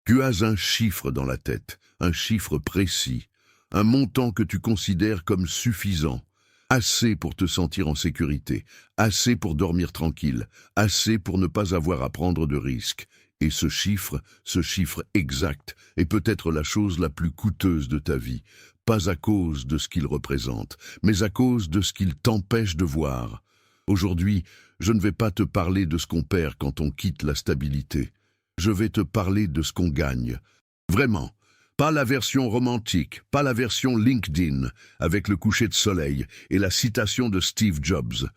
Tu as un chiffre dans la tête, un chiffre précis, un montant que tu considères comme suffisant, assez pour te sentir en sécurité, assez pour dormir tranquille, assez pour ne pas avoir à prendre de risques. Et ce chiffre exact, est peut-être la chose la plus coûteuse de ta vie, pas à cause de ce qu'il représente, mais à cause de ce qu'il t'empêche de voir. Aujourd'hui, je ne vais pas te parler de ce qu'on perd quand on quitte la stabilité. Je vais te parler de ce qu'on gagne. Vraiment. Pas la version romantique, pas la version LinkedIn, avec le coucher de soleil et la citation de Steve Jobs.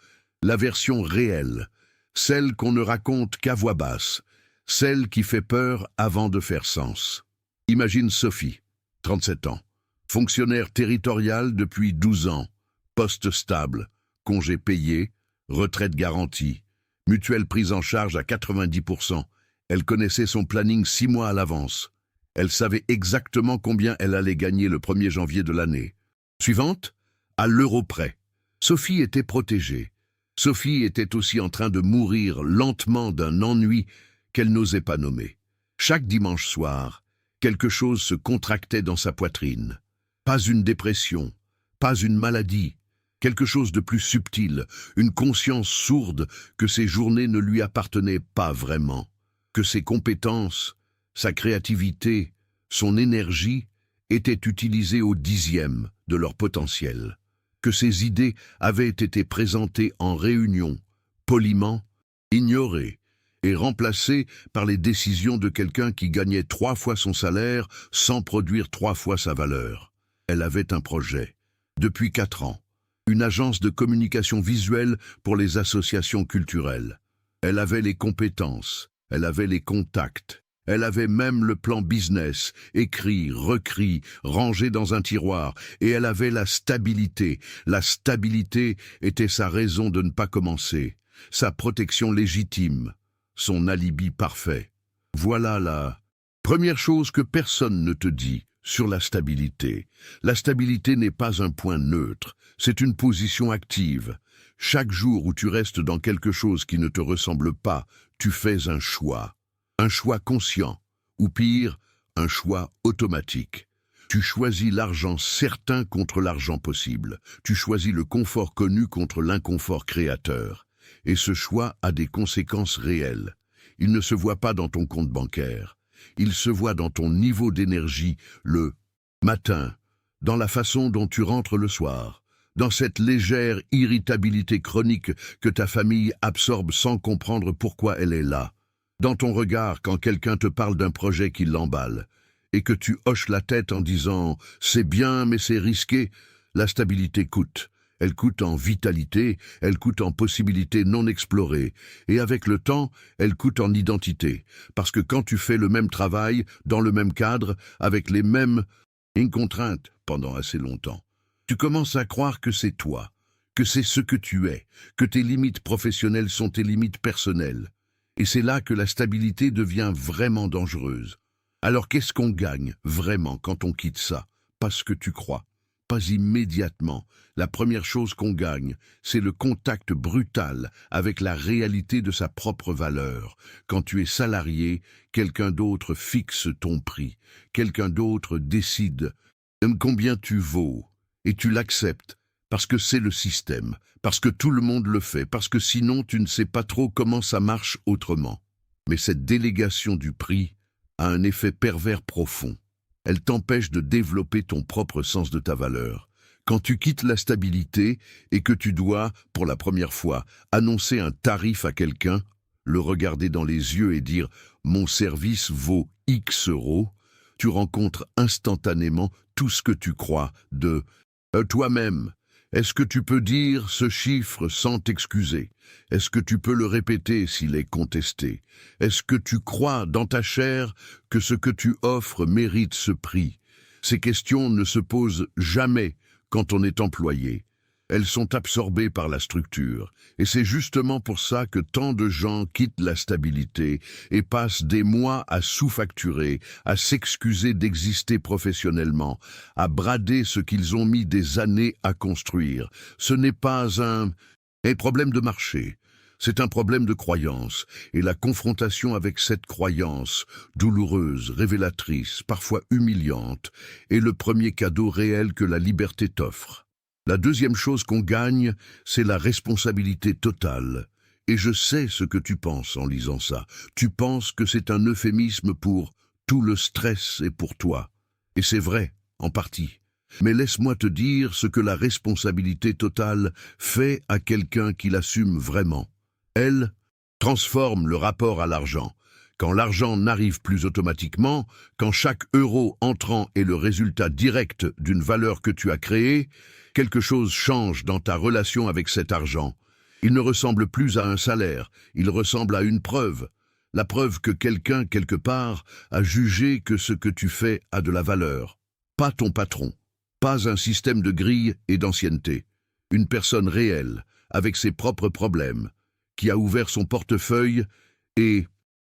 La version réelle, celle qu'on ne raconte qu'à voix basse, celle qui fait peur avant de faire sens. Imagine Sophie, 37 ans, fonctionnaire territorial depuis 12 ans, poste stable, congé payé, retraite garantie, mutuelle prise en charge à 90%. Elle connaissait son planning 6 mois à l'avance. Elle savait exactement combien elle allait gagner le 1er janvier de l'année. Suivante, à l'euro près. Sophie était protégée. Sophie était aussi en train de mourir lentement d'un ennui qu'elle n'osait pas nommer. Chaque dimanche soir, quelque chose se contractait dans sa poitrine. Pas une dépression, pas une maladie, quelque chose de plus subtil, une conscience sourde que ses journées ne lui appartenaient pas vraiment, que ses compétences, sa créativité, son énergie étaient utilisées au 10e de leur potentiel, que ses idées avaient été présentées en réunion, poliment, ignorées, et remplacées par les décisions de quelqu'un qui gagnait 3 fois son salaire sans produire 3 fois sa valeur. Elle avait un projet. Depuis 4 ans, une agence de communication visuelle pour les associations culturelles. Elle avait les compétences, elle avait les contacts, elle avait même le plan business, écrit, recrit, rangé dans un tiroir, et elle avait la stabilité. La stabilité était sa raison de ne pas commencer, sa protection légitime, son alibi parfait. Voilà la première chose que personne ne te dit sur la stabilité. La stabilité n'est pas un point neutre, c'est une position active. Chaque jour où tu restes dans quelque chose qui ne te ressemble pas, tu fais un choix conscient, ou pire, un choix automatique. Tu choisis l'argent certain contre l'argent possible. Tu choisis le confort connu contre l'inconfort créateur. Et ce choix a des conséquences réelles. Il ne se voit pas dans ton compte bancaire. Il se voit dans ton niveau d'énergie le matin, dans la façon dont tu rentres le soir, dans cette légère irritabilité chronique que ta famille absorbe sans comprendre pourquoi elle est là, dans ton regard quand quelqu'un te parle d'un projet qui l'emballe, et que tu hoches la tête en disant « c'est bien mais c'est risqué », la stabilité coûte. Elle coûte en vitalité, elle coûte en possibilités non explorées, et avec le temps, elle coûte en identité, parce que quand tu fais le même travail, dans le même cadre, avec les mêmes contraintes pendant assez longtemps, tu commences à croire que c'est toi, que c'est ce que tu es, que tes limites professionnelles sont tes limites personnelles. Et c'est là que la stabilité devient vraiment dangereuse. Alors qu'est-ce qu'on gagne vraiment quand on quitte ça? Pas ce que tu crois. Pas immédiatement. La première chose qu'on gagne, c'est le contact brutal avec la réalité de sa propre valeur. Quand tu es salarié, quelqu'un d'autre fixe ton prix. Quelqu'un d'autre décide combien tu vaux. Et tu l'acceptes. Parce que c'est le système, parce que tout le monde le fait, parce que sinon tu ne sais pas trop comment ça marche autrement. Mais cette délégation du prix a un effet pervers profond. Elle t'empêche de développer ton propre sens de ta valeur. Quand tu quittes la stabilité et que tu dois, pour la première fois, annoncer un tarif à quelqu'un, le regarder dans les yeux et dire « mon service vaut X euros », tu rencontres instantanément tout ce que tu crois de toi-même. Est-ce que tu peux dire ce chiffre sans t'excuser? Est-ce que tu peux le répéter s'il est contesté? Est-ce que tu crois dans ta chair que ce que tu offres mérite ce prix? Ces questions ne se posent jamais quand on est employé. Elles sont absorbées par la structure. Et c'est justement pour ça que tant de gens quittent la stabilité et passent des mois à sous-facturer, à s'excuser d'exister professionnellement, à brader ce qu'ils ont mis des années à construire. Ce n'est pas un problème de marché. C'est un problème de croyance, et la confrontation avec cette croyance, douloureuse, révélatrice, parfois humiliante, est le premier cadeau réel que la liberté t'offre. La deuxième chose qu'on gagne, c'est la responsabilité totale. Et je sais ce que tu penses en lisant ça. Tu penses que c'est un euphémisme pour « tout le stress est pour toi ». Et c'est vrai, en partie. Mais laisse-moi te dire ce que la responsabilité totale fait à quelqu'un qui l'assume vraiment. Elle transforme le rapport à l'argent. Quand l'argent n'arrive plus automatiquement, quand chaque euro entrant est le résultat direct d'une valeur que tu as créée, quelque chose change dans ta relation avec cet argent. Il ne ressemble plus à un salaire, il ressemble à une preuve. La preuve que quelqu'un, quelque part, a jugé que ce que tu fais a de la valeur. Pas ton patron, pas un système de grille et d'ancienneté. Une personne réelle, avec ses propres problèmes, qui a ouvert son portefeuille et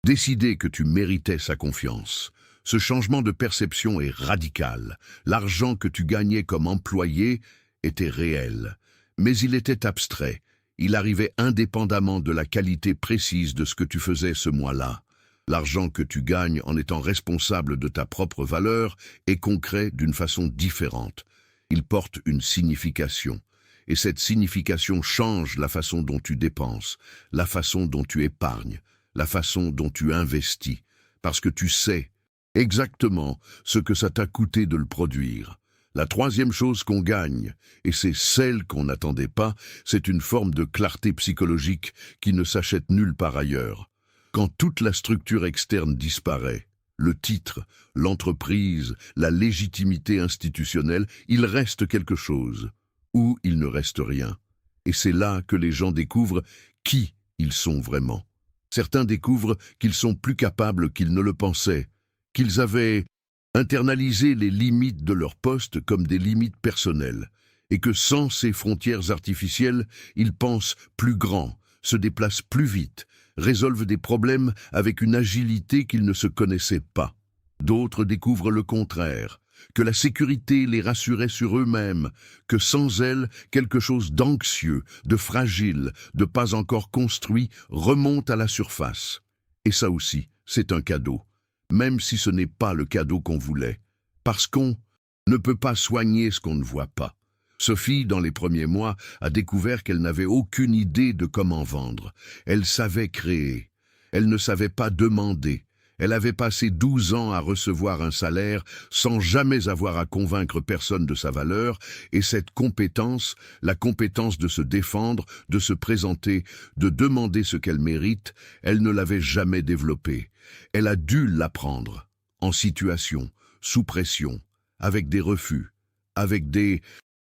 décidé que tu méritais sa confiance. Ce changement de perception est radical. L'argent que tu gagnais comme employé était réel, mais il était abstrait. Il arrivait indépendamment de la qualité précise de ce que tu faisais ce mois-là. L'argent que tu gagnes en étant responsable de ta propre valeur est concret d'une façon différente. Il porte une signification. Et cette signification change la façon dont tu dépenses, la façon dont tu épargnes, la façon dont tu investis, parce que tu sais exactement ce que ça t'a coûté de le produire. La troisième chose qu'on gagne, et c'est celle qu'on n'attendait pas, c'est une forme de clarté psychologique qui ne s'achète nulle part ailleurs. Quand toute la structure externe disparaît, le titre, l'entreprise, la légitimité institutionnelle, il reste quelque chose. Ou il ne reste rien. Et c'est là que les gens découvrent qui ils sont vraiment. Certains découvrent qu'ils sont plus capables qu'ils ne le pensaient, qu'ils avaient internalisé les limites de leur poste comme des limites personnelles, et que sans ces frontières artificielles, ils pensent plus grand, se déplacent plus vite, résolvent des problèmes avec une agilité qu'ils ne se connaissaient pas. D'autres découvrent le contraire, que la sécurité les rassurait sur eux-mêmes, que sans elle, quelque chose d'anxieux, de fragile, de pas encore construit, remonte à la surface. Et ça aussi, c'est un cadeau, même si ce n'est pas le cadeau qu'on voulait, parce qu'on ne peut pas soigner ce qu'on ne voit pas. Sophie, dans les premiers mois, a découvert qu'elle n'avait aucune idée de comment vendre. Elle savait créer. Elle ne savait pas demander. Elle avait passé 12 ans à recevoir un salaire sans jamais avoir à convaincre personne de sa valeur, et cette compétence, la compétence de se défendre, de se présenter, de demander ce qu'elle mérite, elle ne l'avait jamais développée. Elle a dû l'apprendre, en situation, sous pression, avec des refus, avec des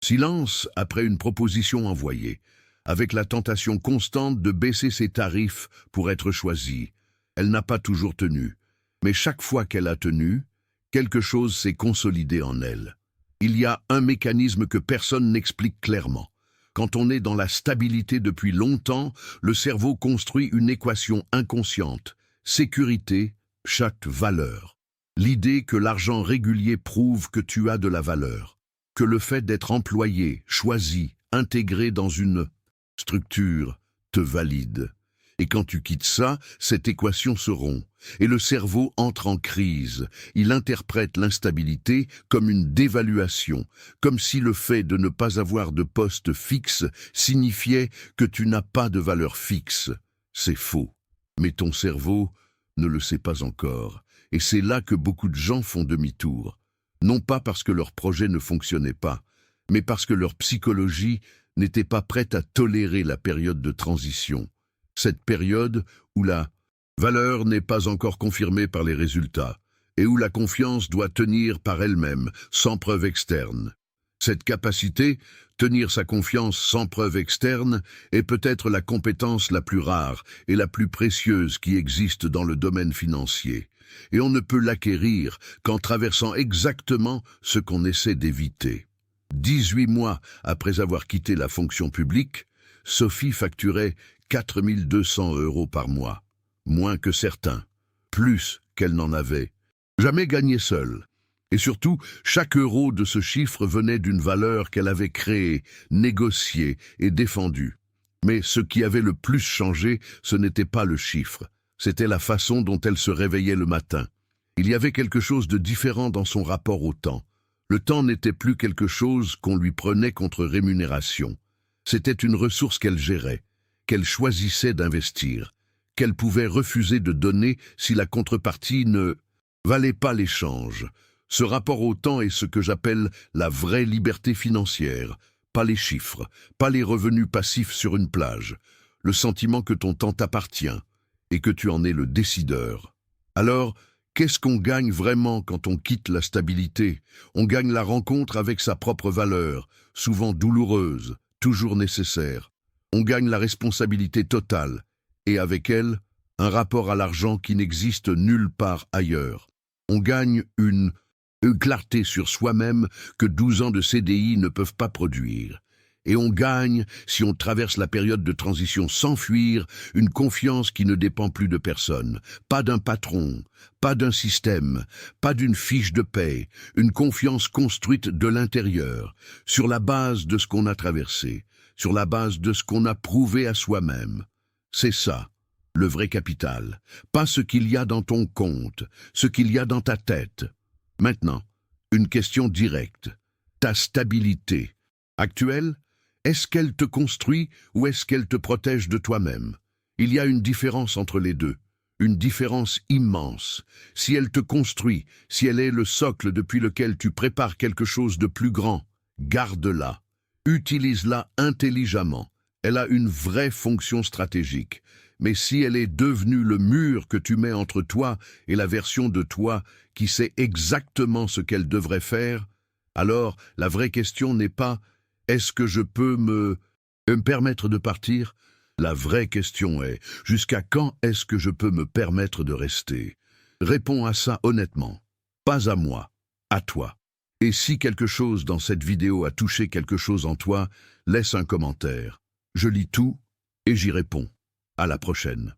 silences après une proposition envoyée, avec la tentation constante de baisser ses tarifs pour être choisie. Elle n'a pas toujours tenu. Mais chaque fois qu'elle a tenu, quelque chose s'est consolidé en elle. Il y a un mécanisme que personne n'explique clairement. Quand on est dans la stabilité depuis longtemps, le cerveau construit une équation inconsciente. Sécurité, chaque valeur. L'idée que l'argent régulier prouve que tu as de la valeur. Que le fait d'être employé, choisi, intégré dans une structure te valide. Et quand tu quittes ça, cette équation se rompt, et le cerveau entre en crise. Il interprète l'instabilité comme une dévaluation, comme si le fait de ne pas avoir de poste fixe signifiait que tu n'as pas de valeur fixe. C'est faux. Mais ton cerveau ne le sait pas encore, et c'est là que beaucoup de gens font demi-tour. Non pas parce que leur projet ne fonctionnait pas, mais parce que leur psychologie n'était pas prête à tolérer la période de transition. Cette période où la valeur n'est pas encore confirmée par les résultats et où la confiance doit tenir par elle-même, sans preuve externe. Cette capacité, tenir sa confiance sans preuve externe, est peut-être la compétence la plus rare et la plus précieuse qui existe dans le domaine financier. Et on ne peut l'acquérir qu'en traversant exactement ce qu'on essaie d'éviter. 18 mois après avoir quitté la fonction publique, Sophie facturait 4 200 € par mois, moins que certains, plus qu'elle n'en avait jamais gagné seule. Et surtout, chaque euro de ce chiffre venait d'une valeur qu'elle avait créée, négociée et défendue. Mais ce qui avait le plus changé, ce n'était pas le chiffre, c'était la façon dont elle se réveillait le matin. Il y avait quelque chose de différent dans son rapport au temps. Le temps n'était plus quelque chose qu'on lui prenait contre rémunération. C'était une ressource qu'elle gérait, qu'elle choisissait d'investir, qu'elle pouvait refuser de donner si la contrepartie ne valait pas l'échange. Ce rapport au temps est ce que j'appelle la vraie liberté financière, pas les chiffres, pas les revenus passifs sur une plage, le sentiment que ton temps t'appartient et que tu en es le décideur. Alors, qu'est-ce qu'on gagne vraiment quand on quitte la stabilité? On gagne la rencontre avec sa propre valeur, souvent douloureuse, toujours nécessaire. On gagne la responsabilité totale, et avec elle, un rapport à l'argent qui n'existe nulle part ailleurs. On gagne une clarté sur soi-même que 12 ans de CDI ne peuvent pas produire. Et on gagne, si on traverse la période de transition sans fuir, une confiance qui ne dépend plus de personne, pas d'un patron, pas d'un système, pas d'une fiche de paie, une confiance construite de l'intérieur, sur la base de ce qu'on a traversé, sur la base de ce qu'on a prouvé à soi-même. C'est ça, le vrai capital, pas ce qu'il y a dans ton compte, ce qu'il y a dans ta tête. Maintenant, une question directe. Ta stabilité actuelle, est-ce qu'elle te construit ou est-ce qu'elle te protège de toi-même? Il y a une différence entre les deux, une différence immense. Si elle te construit, si elle est le socle depuis lequel tu prépares quelque chose de plus grand, garde-la, utilise-la intelligemment. Elle a une vraie fonction stratégique. Mais si elle est devenue le mur que tu mets entre toi et la version de toi qui sait exactement ce qu'elle devrait faire, alors la vraie question n'est pas « est-ce que je peux me permettre de partir ?» La vraie question est « jusqu'à quand est-ce que je peux me permettre de rester ?» Réponds à ça honnêtement. Pas à moi, à toi. Et si quelque chose dans cette vidéo a touché quelque chose en toi, laisse un commentaire. Je lis tout et j'y réponds. À la prochaine.